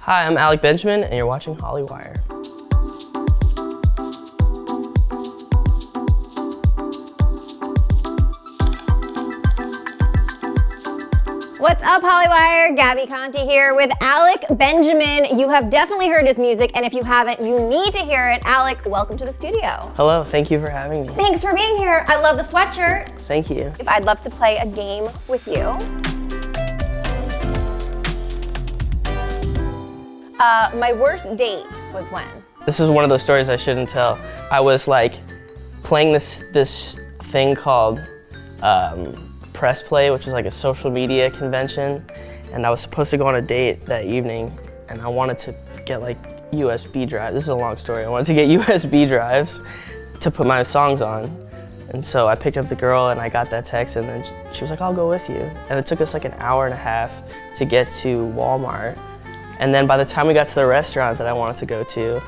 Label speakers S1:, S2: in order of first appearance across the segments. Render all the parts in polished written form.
S1: Hi, I'm Alec Benjamin, and you're watching Hollywire.
S2: What's up, Hollywire? Gabby Conti here with Alec Benjamin. You have definitely heard his music, and if you haven't, you need to hear it. Alec, welcome to the studio.
S1: Hello, thank you for having me.
S2: Thanks for being here. I love the sweatshirt.
S1: Thank you.
S2: I'd love to play a game with you. My worst date was when?
S1: This is one of those stories I shouldn't tell. I was like playing this thing called Press Play, which is like a social media convention, and I was supposed to go on a date that evening, and I wanted to get like USB drives. This is a long story. I wanted to get USB drives to put my songs on, and so I picked up the girl and I got that text, and then she was like, "I'll go with you," and it took us like an hour and a half to get to Walmart, and then by the time we got to the restaurant that I wanted to go to,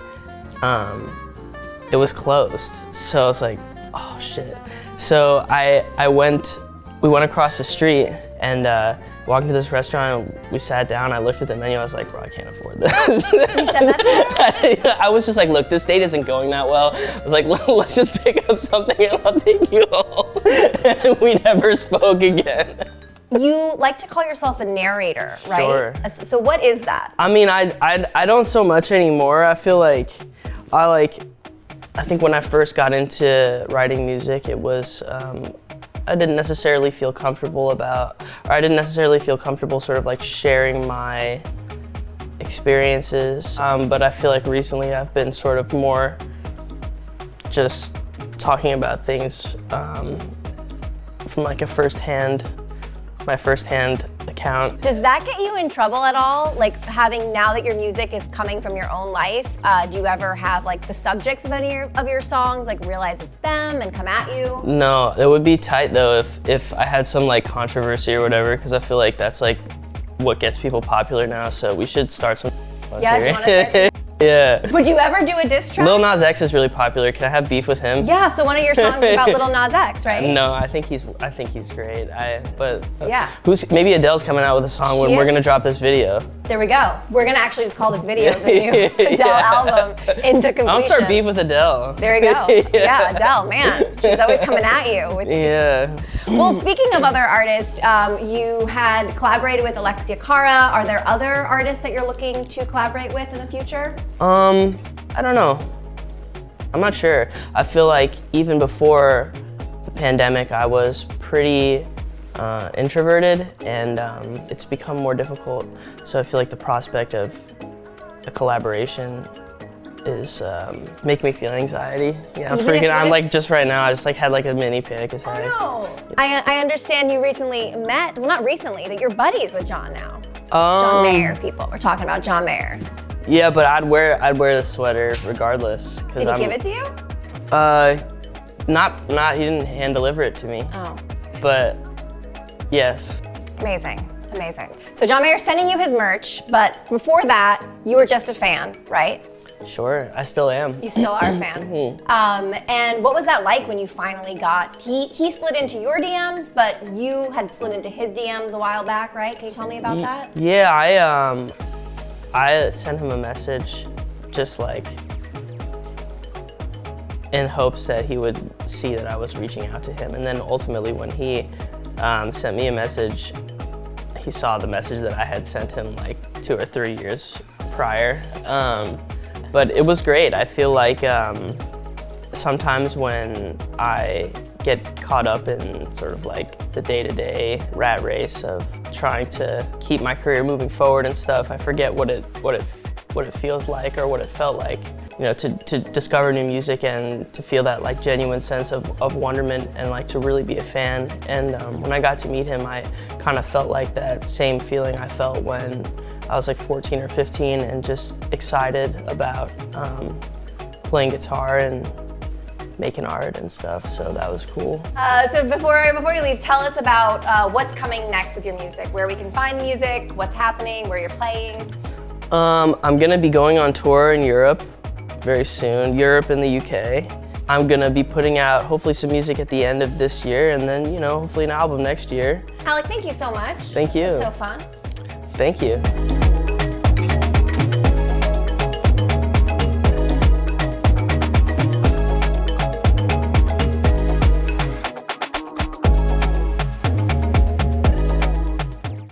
S1: it was closed. So I was like, "Oh shit!" So we went across the street and walked into this restaurant, and we sat down. I looked at the menu, I was like, bro, I can't afford this.
S2: You said that to her?
S1: I was just like, look, this date isn't going that well. I was like, let's just pick up something and I'll take you home. And we never spoke again.
S2: You like to call yourself a narrator, right?
S1: Sure.
S2: So what is that?
S1: I mean, I don't so much anymore. I feel like, I think when I first got into writing music, it was, I didn't necessarily feel comfortable sort of like sharing my experiences. But I feel like recently I've been sort of more just talking about things from like my firsthand account.
S2: Does that get you in trouble at all? Like now that your music is coming from your own life, do you ever have like the subjects of any of your songs like realize it's them and come at you?
S1: No, it would be tight though if I had some like controversy or whatever, because I feel like that's like what gets people popular now, so we should start some.
S2: Yeah, do you want to start some?
S1: Yeah.
S2: Would you ever do a diss track?
S1: Lil Nas X is really popular. Can I have beef with him?
S2: Yeah, so one of your songs is about Lil Nas X, right?
S1: No, I think he's great.
S2: Yeah.
S1: Maybe Adele's coming out with a song when we're gonna drop this video.
S2: There we go. We're gonna actually just call this video the new Adele album into completion.
S1: I'll start beef with Adele.
S2: There we go. Yeah, Adele, man. She's always coming at you.
S1: Yeah.
S2: Well, speaking of other artists, you had collaborated with Alexia Cara. Are there other artists that you're looking to collaborate with in the future?
S1: I don't know. I'm not sure. I feel like even before the pandemic, I was pretty introverted, and it's become more difficult. So I feel like the prospect of a collaboration is making me feel anxiety. Yeah, I'm like, just right now, I just like had like a mini panic attack.
S2: Oh no. I understand you recently met, well not recently, that you're buddies with John now. John Mayer, people. We're talking about John Mayer.
S1: Yeah, but I'd wear the sweater regardless.
S2: Did he give it to you?
S1: He didn't hand deliver it to me.
S2: Oh.
S1: But yes.
S2: Amazing, amazing. So John Mayer's sending you his merch, but before that, you were just a fan, right?
S1: Sure, I still am.
S2: You still are a fan. And what was that like when you finally got, he slid into your DMs, but you had slid into his DMs a while back, right? Can you tell me about that?
S1: Yeah, I sent him a message just like in hopes that he would see that I was reaching out to him. And then ultimately when he sent me a message, he saw the message that I had sent him like 2 or 3 years prior. But it was great. I feel like sometimes when I get caught up in sort of like the day-to-day rat race of trying to keep my career moving forward and stuff, I forget what it feels like or what it felt like, you know, to discover new music and to feel that like genuine sense of wonderment and like to really be a fan. And when I got to meet him, I kind of felt like that same feeling I felt when I was like 14 or 15 and just excited about playing guitar and making art and stuff, so that was cool.
S2: So before you leave, tell us about what's coming next with your music, where we can find music, what's happening, where you're playing.
S1: I'm gonna be going on tour in Europe very soon, Europe and the UK. I'm gonna be putting out hopefully some music at the end of this year, and then, you know, hopefully an album next year.
S2: Alec, thank you so much.
S1: Thank you.
S2: This was so fun.
S1: Thank you.